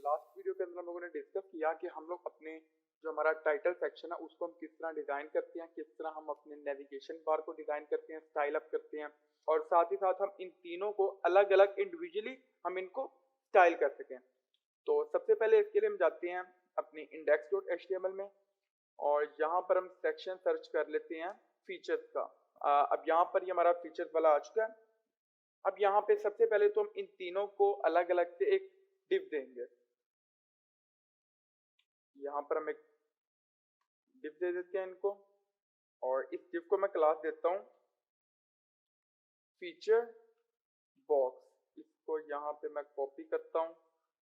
Last video के अंदर हम लोगों ने डिस्कस किया कि हम लोग अपने जो हमारा टाइटल सेक्शन है उसको हम किस तरह डिजाइन करते हैं, किस तरह हम अपने नेविगेशन बार को डिजाइन करते हैं, स्टाइल अप करते हैं और साथ ही साथ हम इन तीनों को अलग अलग इंडिविजुअली हम इनको स्टाइल कर सकें। तो सबसे पहले इसके लिए हम जाते हैं अपनी index.html में और यहाँ पर हम सेक्शन सर्च कर लेते हैं फीचर्स का। अब यहाँ पर ये हमारा फीचर्स वाला आ चुका है। अब यहाँ पे सबसे पहले तो हम इन तीनों को अलग अलग से एक डिव देंगे। यहाँ पर हम एक डिव दे देते हैं इनको और इस डिव को मैं क्लास देता हूँ फीचर बॉक्स। इसको यहाँ पे मैं कॉपी करता हूँ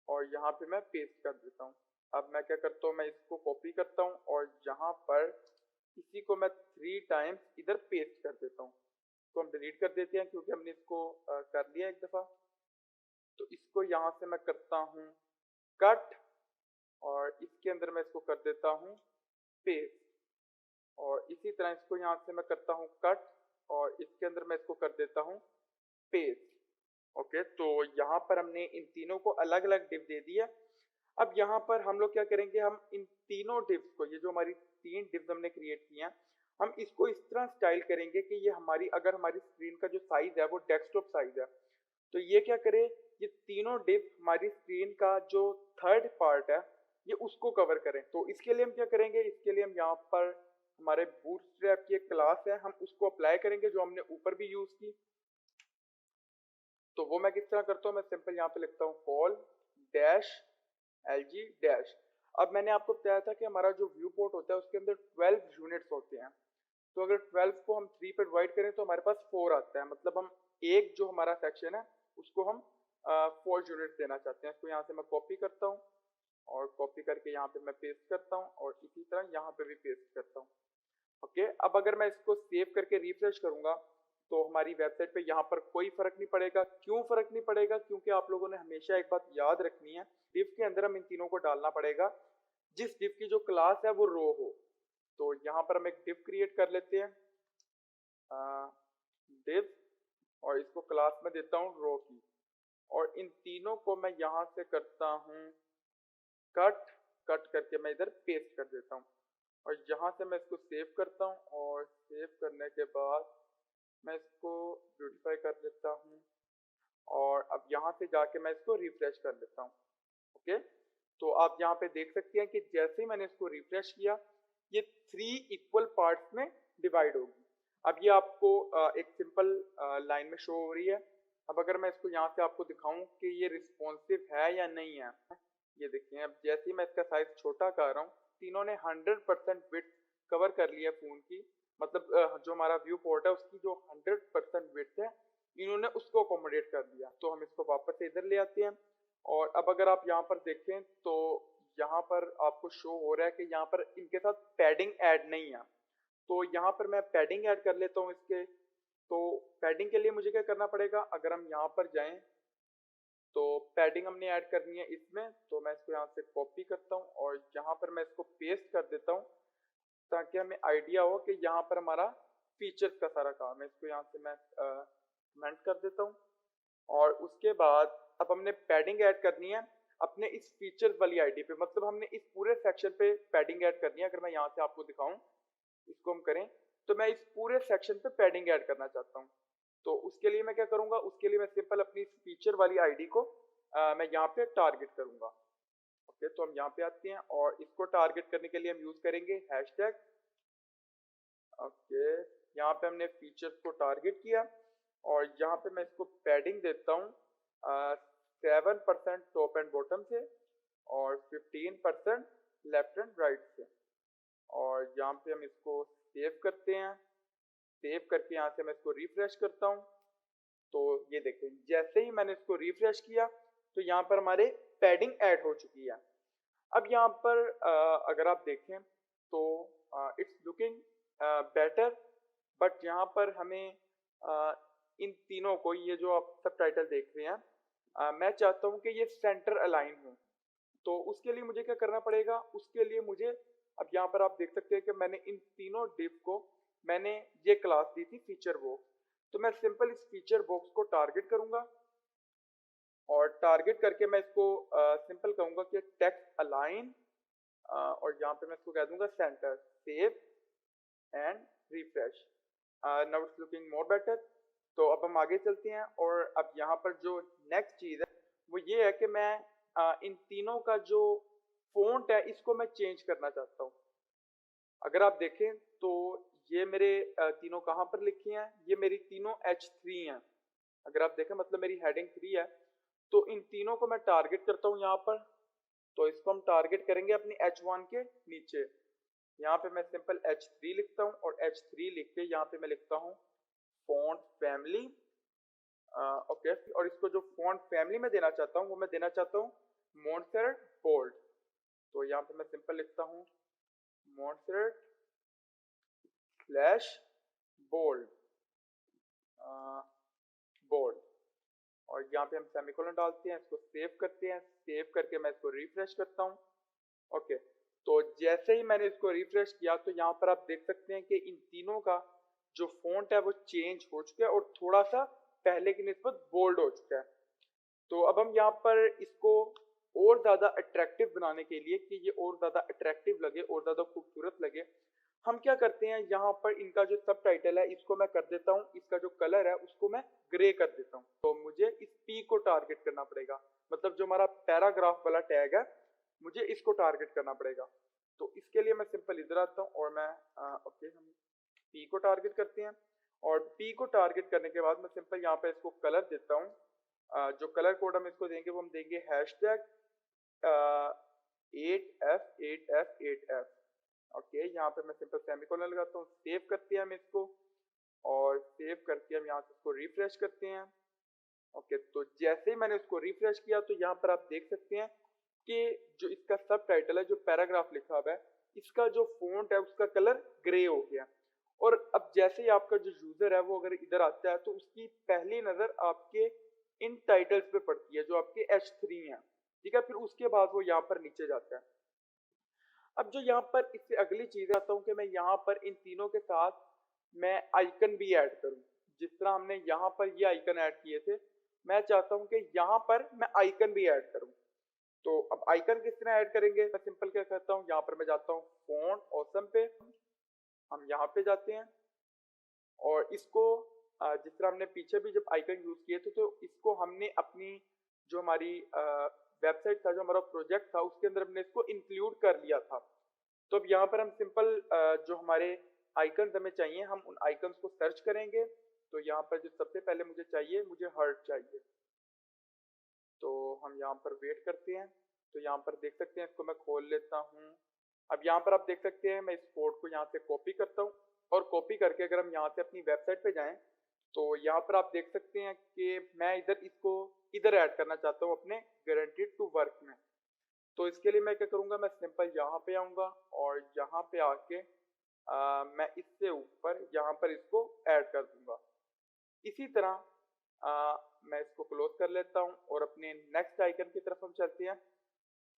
और यहाँ पे मैं पेस्ट कर देता हूँ। अब मैं क्या करता हूँ, मैं इसको कॉपी करता हूँ और यहाँ पर इसी को मैं 3 टाइम्स इधर पेस्ट कर देता हूँ। तो हम डिलीट कर देते हैं क्योंकि हमने इसको कर लिया एक दफ़ा। तो इसको यहाँ से मैं करता हूँ कट और इसके अंदर मैं इसको कर देता हूँ पेस्ट और इसी तरह इसको यहाँ से मैं करता हूँ कट और इसके अंदर मैं इसको कर देता हूँ पेस्ट। ओके, तो यहाँ पर हमने इन तीनों को अलग अलग डिव दे दिया। अब यहाँ पर हम लोग क्या करेंगे, हम इन तीनों डिव्स को, ये जो हमारी 3 डिव्स हमने क्रिएट किए हैं, हम इसको इस तरह स्टाइल करेंगे कि ये हमारी, अगर हमारी स्क्रीन का जो साइज है वो डेस्कटॉप साइज है, तो ये क्या करे, ये तीनों डिव हमारी स्क्रीन का जो थर्ड पार्ट है ये उसको कवर करें। तो इसके लिए हम क्या करेंगे, इसके लिए हम यहाँ पर हमारे बूटस्ट्रैप की एक क्लास है, हम उसको अप्लाई करेंगे जो हमने ऊपर भी यूज की। तो वो मैं किस तरह करता हूँ, मैं सिंपल यहाँ पे लिखता हूँ कॉल डैश LG डैश। अब मैंने आपको बताया था कि हमारा जो व्यू पोर्ट होता है उसके अंदर 12 यूनिट्स होते हैं। तो अगर 12 को हम 3 पे डिवाइड करें तो हमारे पास 4 आता है, मतलब हम एक जो हमारा सेक्शन है उसको हम 4 यूनिट्स देना चाहते हैं। इसको यहाँ से मैं कॉपी करता हूँ और कॉपी करके यहाँ पे मैं पेस्ट करता हूँ और इसी तरह यहाँ पे भी पेस्ट करता हूँ। ओके, अब अगर मैं इसको सेव करके रिफ्रेश करूंगा तो हमारी वेबसाइट पे यहाँ पर कोई फर्क नहीं पड़ेगा। क्यों फर्क नहीं पड़ेगा? क्योंकि आप लोगों ने हमेशा एक बात याद रखनी है, डिव के अंदर हम इन तीनों को डालना पड़ेगा जिस डिव की जो क्लास है वो रो हो। तो यहाँ पर हम एक डिव क्रिएट कर लेते हैं डिव और इसको क्लास में देता हूँ रो की और इन तीनों को मैं यहाँ से करता हूँ कट, कट करके मैं इधर पेस्ट कर देता हूँ और यहाँ से मैं इसको सेव करता हूँ और सेव करने के बाद मैं इसको ब्यूटीफाई कर देता हूँ और अब यहाँ से जाके मैं इसको रिफ्रेश कर लेता हूँ। ओके, तो आप यहाँ पे देख सकते हैं कि जैसे ही मैंने इसको रिफ्रेश किया ये 3 इक्वल पार्ट्स में डिवाइड होगी। अब ये आपको एक सिंपल लाइन में शो हो रही है। अब अगर मैं इसको यहाँ से आपको दिखाऊं कि ये रिस्पॉन्सिव है या नहीं है, ये देखिए अब जैसे ही मैं इसका साइज छोटा कर रहा हूँ, तीनों ने 100% विड्थ कवर कर लिया फोन की, मतलब जो हमारा व्यू पोर्ट है उसकी जो 100% विड्थ है इन्होंने उसको अकोमोडेट कर दिया। तो हम इसको वापस से इधर ले आते हैं और अब अगर आप यहाँ पर देखें तो यहाँ पर आपको शो हो रहा है कि यहाँ पर इनके साथ पैडिंग ऐड नहीं है। तो यहाँ पर मैं पैडिंग ऐड कर लेता हूँ इसके। तो पैडिंग के लिए मुझे क्या करना पड़ेगा, अगर हम यहाँ पर जाएं तो पैडिंग हमने ऐड करनी है इसमें, तो मैं इसको यहाँ से कॉपी करता हूँ और यहाँ पर मैं इसको पेस्ट कर देता हूँ ताकि हमें आइडिया हो कि यहाँ पर हमारा फीचर्स का सारा काम है। इसको यहाँ से मैं कमेंट कर देता हूँ और उसके बाद अब हमने पैडिंग ऐड करनी है अपने इस फीचर्स वाली आईडी पे, मतलब हमने इस पूरे सेक्शन पे पैडिंग ऐड करनी है। अगर मैं यहाँ से आपको दिखाऊं, इसको हम करें तो मैं इस पूरे सेक्शन पे पैडिंग ऐड करना चाहता हूँ। तो उसके लिए मैं क्या करूंगा, उसके लिए मैं सिंपल अपनी इस फीचर वाली आईडी को मैं यहाँ पे टारगेट करूंगा। ओके, तो हम यहाँ पे आते हैं और इसको टारगेट करने के लिए हम यूज करेंगे हैशटैग। ओके, यहाँ पे हमने फीचर्स को टारगेट किया और यहाँ पे मैं इसको पैडिंग देता हूँ 7% टॉप एंड बॉटम से और 15% लेफ्ट एंड राइट से और यहाँ पे हम इसको सेव करते हैं। सेव करके यहाँ से मैं इसको रिफ्रेश करता हूँ। तो ये देखें जैसे ही मैंने इसको रिफ्रेश किया तो यहाँ पर हमारे पैडिंग ऐड हो चुकी है। अब यहाँ पर अगर आप देखें तो इट्स लुकिंग बेटर, बट यहाँ पर हमें इन तीनों को, ये जो आप सब टाइटल देख रहे हैं, मैं चाहता हूँ कि ये सेंटर अलाइन हो। तो उसके लिए मुझे क्या करना पड़ेगा, उसके लिए मुझे, अब यहाँ पर आप देख सकते हैं कि मैंने इन तीनों डिव को मैंने ये क्लास दी थी फीचर बॉक्स। तो मैं सिंपल इस फीचर बॉक्स को टारगेट करूंगा और टारगेट करके मैं इसको सिंपल कहूँगा कि टेक्स्ट अलाइन, और यहाँ पे मैं इसको कह दूंगा centre, save and refresh. Now it's looking more better. तो अब हम आगे चलते हैं, और अब यहाँ पर जो नेक्स्ट चीज़ है वो ये है कि मैं इन तीनों का जो फ़ॉन्ट है इसको मैं चेंज करना चाहता हूँ। अगर आप देखें तो ये मेरे तीनों कहाँ पर लिखी हैं, ये मेरी तीनों H3 हैं। अगर आप देखें मतलब मेरी हेडिंग 3 है, तो इन तीनों को मैं टारगेट करता हूँ यहाँ पर। तो इसको हम टारगेट करेंगे अपनी H1 के नीचे। यहाँ पे मैं सिंपल H3 लिखता हूँ, और H3 लिख के यहाँ पे मैं लिखता हूँ फॉन्ट फैमिली। ओके, और इसको जो फॉन्ट फैमिली में देना चाहता हूँ वो मैं देना चाहता हूँ मॉन्सेरेट बोल्ड। तो यहाँ पे मैं सिंपल लिखता हूँ मॉन्सेरेट स्लैश बोल्ड, बोल्ड, और यहाँ पे हम सेमीकोलन डालते हैं, इसको सेव करते हैं। सेव करके मैं इसको रिफ्रेश करता हूँ। ओके, तो जैसे ही मैंने इसको रिफ्रेश किया तो यहाँ पर आप देख सकते हैं कि इन तीनों का जो फॉन्ट है वो चेंज हो चुका है और थोड़ा सा पहले की निस्बत बोल्ड हो चुका है। तो अब हम यहाँ पर इसको और ज़्यादा अट्रैक्टिव बनाने के लिए कि ये और ज़्यादा अट्रैक्टिव लगे और ज़्यादा खूबसूरत लगे, हम क्या करते हैं, यहाँ पर इनका जो सब टाइटल है इसको मैं कर देता हूँ, इसका जो कलर है उसको मैं ग्रे कर देता हूँ। तो मुझे इस पी को टारगेट करना पड़ेगा, मतलब जो हमारा पैराग्राफ वाला टैग है मुझे इसको टारगेट करना पड़ेगा। तो इसके लिए मैं सिंपल इधर आता हूँ और मैं ओके, हम पी को टारगेट करते हैं, और पी को टारगेट करने के बाद मैं सिंपल यहाँ पे इसको कलर देता हूँ। जो कलर कोड हम इसको देंगे वो हम देंगे हैशटैग 8F8F8F। ओके, यहाँ पे मैं सिंपल सेमीकोलन लगाता हूँ। सेव करते हैं हम इसको, और सेव करके हम यहाँ से इसको रिफ्रेश करते हैं। ओके, तो जैसे ही मैंने इसको रिफ्रेश किया तो यहाँ पर आप देख सकते हैं कि जो इसका सब टाइटल है, जो पैराग्राफ लिखा हुआ है, इसका जो फॉन्ट है उसका कलर ग्रे हो गया। और अब जैसे ही आपका जो यूजर है वो अगर इधर आता है तो उसकी पहली नजर आपके इन टाइटल्स पे पड़ती है जो आपके H3 हैं, ठीक है। फिर उसके बाद वो यहाँ पर नीचे जाता है। अब जो यहाँ पर इससे अगली चीज आता हूँ कि मैं यहाँ पर इन तीनों के साथ मैं आइकन भी ऐड करूँ। जिस तरह हमने यहाँ पर ये आइकन ऐड किए थे, मैं चाहता हूँ कि यहाँ पर मैं आइकन भी ऐड करूँ। तो अब आइकन किस तरह ऐड करेंगे, मैं सिंपल क्या करता हूँ, यहाँ पर मैं जाता हूँ फॉन्ट ऑसम पे, हम यहाँ पे जाते हैं और इसको जिस तरह हमने पीछे भी जब आइकन यूज किए थे तो इसको हमने अपनी जो हमारी वेबसाइट था, जो हमारा प्रोजेक्ट था, उसके अंदर हमने इसको इंक्लूड कर लिया था। तो अब यहाँ पर हम सिंपल जो हमारे आइकन्स हमें चाहिए, हम उन आइकन्स को सर्च करेंगे। तो यहाँ पर जो सबसे पहले मुझे चाहिए, मुझे हर्ट चाहिए। तो हम यहाँ पर वेट करते हैं। तो यहाँ पर देख सकते हैं, इसको मैं खोल लेता हूँ। अब यहाँ पर आप देख सकते हैं मैं इस कोड को यहाँ से कॉपी करता हूँ, और कॉपी करके अगर हम यहाँ से अपनी वेबसाइट पे जाएं तो यहाँ पर आप देख सकते हैं कि मैं इसको इधर ऐड करना चाहता हूँ अपने गारंटीड टू वर्क में। तो इसके लिए मैं क्या करूँगा, मैं सिंपल यहाँ पे आऊँगा और यहाँ पे आके मैं इससे ऊपर यहाँ पर इसको ऐड कर दूंगा। इसी तरह मैं इसको क्लोज कर लेता हूँ और अपने नेक्स्ट आइकन की तरफ हम चलते हैं।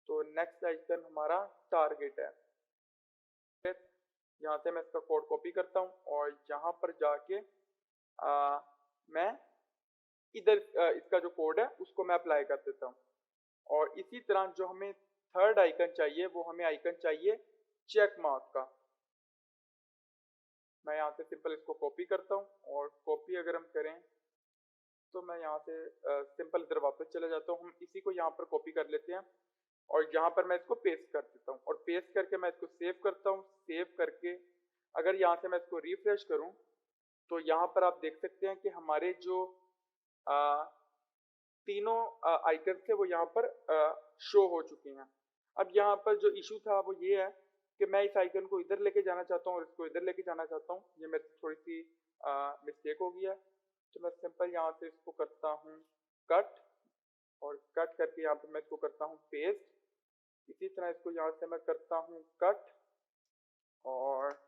तो नेक्स्ट आइकन हमारा टारगेट है। यहाँ से मैं इसका कोड कॉपी करता हूँ और यहाँ पर जाके मैं इधर इसका जो कोड है उसको मैं अप्लाई कर देता हूँ। और इसी तरह जो हमें थर्ड आइकन चाहिए, वो हमें आइकन चाहिए चेक मार्क का। मैं यहाँ से सिंपल इसको कॉपी करता हूँ, और कॉपी अगर हम करें तो मैं यहाँ से सिंपल इधर वापस चले जाता हूँ। हम इसी को यहाँ पर कॉपी कर लेते हैं और यहाँ पर मैं इसको पेस्ट कर देता हूँ, और पेस्ट करके मैं इसको सेव करता हूँ। सेव करके अगर यहाँ से मैं इसको रिफ्रेश करूँ तो यहाँ पर आप देख सकते हैं कि हमारे जो तीनों आइकन थे वो यहाँ पर शो हो चुके हैं। अब यहाँ पर जो इशू था वो ये है कि मैं इस आइकन को इधर लेके जाना चाहता हूँ और इसको इधर लेके जाना चाहता हूँ। ये मेरी थोड़ी सी मिस्टेक हो गया, तो मैं सिंपल यहाँ से इसको करता हूँ कट, और कट करके यहाँ पे मैं इसको करता हूँ पेस्ट। इसी तरह इसको यहाँ से मैं करता हूँ कट, और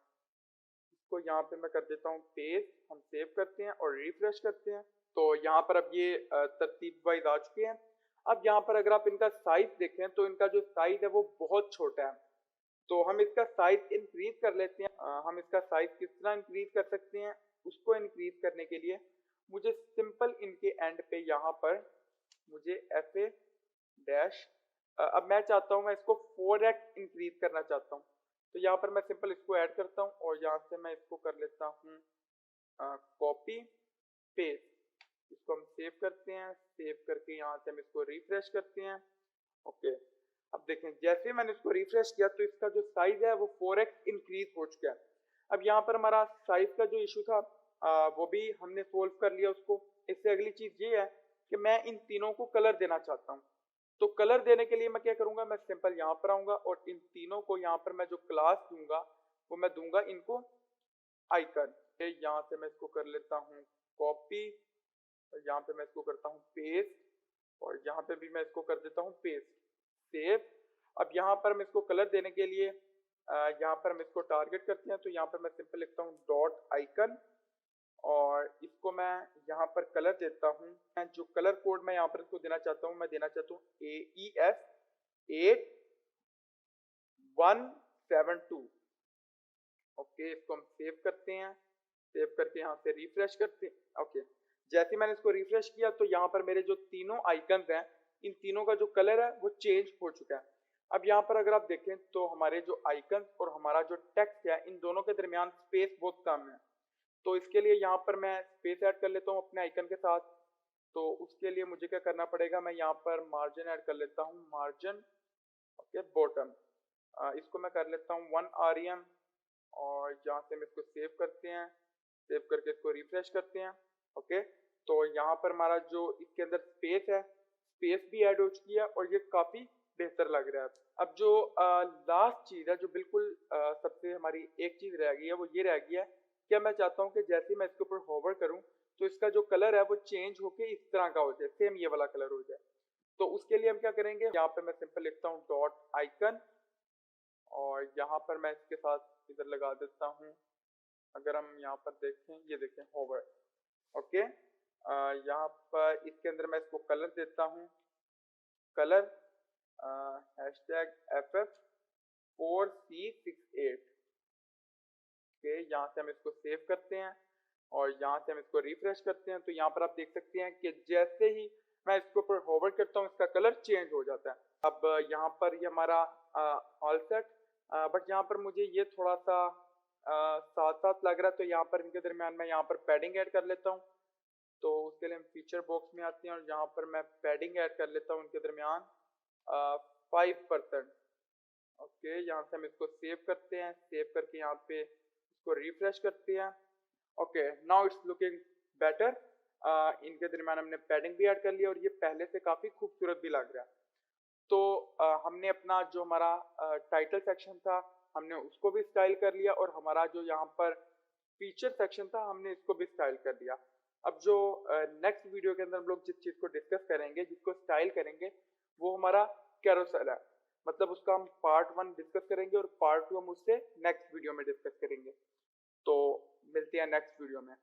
इसको यहाँ पे मैं कर देता हूँ पेस्ट। हम सेव करते हैं और रिफ्रेश करते हैं। तो यहाँ पर अब ये तरतीब वाइज आ चुके हैं। अब यहाँ पर अगर आप इनका साइज देखें तो इनका जो साइज है वो बहुत छोटा है। तो हम इसका साइज इंक्रीज कर लेते हैं। हम इसका साइज किस तरह इंक्रीज कर सकते हैं, उसको इंक्रीज करने के लिए मुझे सिंपल इनके एंड पे यहाँ पर मुझे FA डैश, अब मैं चाहता हूँ मैं इसको 4x इंक्रीज करना चाहता हूँ, तो यहाँ पर मैं सिंपल इसको ऐड करता हूँ और यहाँ से मैं इसको कर लेता हूँ कॉपी पेस्ट। इसको हम सेव करते हैं, सेव करके यहाँ से हम इसको रिफ्रेश करते हैं। ओके, अब देखें जैसे मैंने इसको रिफ्रेश किया तो इसका जो साइज है वो 4x इंक्रीज हो चुका है। अब यहाँ पर हमारा साइज का जो इशू था वो भी हमने सोल्व कर लिया उसको। इससे अगली चीज ये है कि मैं इन तीनों को कलर देना चाहता हूँ। तो कलर देने के लिए मैं क्या करूंगा, मैं सिंपल यहाँ पर आऊंगा और इन तीनों को यहाँ पर मैं जो क्लास दूंगा वो मैं दूंगा इनको आइकन। यहाँ से मैं इसको कर लेता हूँ कॉपी और यहाँ पे मैं इसको करता हूँ पेस्ट और यहाँ पे भी मैं इसको कर देता हूँ पेस्ट, सेव। अब यहाँ पर मैं इसको कलर देने के लिए यहाँ पर हम इसको टारगेट करते हैं, तो यहाँ पर मैं सिंपल लिखता हूँ डॉट आइकन और इसको मैं यहाँ पर कलर देता हूँ। जो कलर कोड मैं यहाँ पर इसको देना चाहता हूँ, मैं देना चाहता हूँ AES 8172। ओके, इसको हम सेव करते हैं, सेव करके यहाँ से रिफ्रेश करते हैं। ओके, जैसे मैंने इसको रिफ्रेश किया तो यहाँ पर मेरे जो तीनों आइकन हैं इन तीनों का जो कलर है वो चेंज हो चुका है। अब यहाँ पर अगर आप देखें तो हमारे जो आइकन और हमारा जो टेक्स्ट है इन दोनों के दरमियान स्पेस बहुत कम है, तो इसके लिए यहाँ पर मैं स्पेस ऐड कर लेता हूँ अपने आइकन के साथ। तो उसके लिए मुझे क्या करना पड़ेगा, मैं यहाँ पर मार्जिन ऐड कर लेता हूँ, मार्जिन ओके बॉटम, इसको मैं कर लेता हूँ 1 rem और यहाँ से हम इसको सेव करते हैं, सेव करके इसको रिफ्रेश करते हैं। ओके, तो यहाँ पर हमारा जो इसके अंदर स्पेस है, स्पेस भी ऐड हो चुकी है और ये काफ़ी बेहतर लग रहा है। अब जो लास्ट चीज़ है, जो बिल्कुल सबसे हमारी एक चीज़ रह गई है, वो ये रह गई है क्या मैं चाहता हूँ कि जैसे मैं इसके ऊपर होवर करूँ तो इसका जो कलर है वो चेंज होके इस तरह का हो जाए, सेम ये वाला कलर हो जाए। तो उसके लिए हम क्या करेंगे, यहाँ पे मैं सिंपल लिखता हूँ डॉट आइकन और यहाँ पर मैं इसके साथ इधर लगा देता हूँ। अगर हम यहाँ पर देखें, ये देखें होवर। ओके, यहाँ पर इसके अंदर मैं इसको कलर देता हूँ, कलर हैशटैग FF4C68। ओके, यहाँ से हम इसको सेव करते हैं और यहाँ से हम इसको रिफ्रेश करते हैं। तो यहाँ पर आप देख सकते हैं कि जैसे ही मैं इसके ऊपर होवर करता हूँ इसका कलर चेंज हो जाता है। अब यहाँ पर ये हमारा ऑल सेट, बट यहाँ पर मुझे ये थोड़ा सा साथ साथ लग रहा है, तो यहाँ पर इनके दरमियान मैं यहाँ पर पैडिंग ऐड कर लेता हूँ। तो उसके लिए हम फीचर बॉक्स में आते हैं और यहाँ पर मैं पैडिंग ऐड कर लेता हूँ इनके दरमियान 5%। ओके, यहाँ से हम इसको सेव करते हैं, सेव करके यहाँ पे इसको रिफ्रेश करते हैं। Okay, now it's looking better. इनके दरमियान हमने पैडिंग भी ऐड कर लिया और ये पहले से काफ़ी खूबसूरत भी लग रहा है। तो हमने अपना जो हमारा टाइटल सेक्शन था हमने उसको भी स्टाइल कर लिया और हमारा जो यहाँ पर फीचर सेक्शन था हमने इसको भी स्टाइल कर दिया। अब जो नेक्स्ट वीडियो के अंदर हम लोग जिस चीज़ को डिस्कस करेंगे, जिसको स्टाइल करेंगे, वो हमारा कैरोसेल है। मतलब उसका हम पार्ट 1 डिस्कस करेंगे और पार्ट 2 हम उससे नेक्स्ट वीडियो में डिस्कस करेंगे। तो मिलते हैं नेक्स्ट वीडियो में।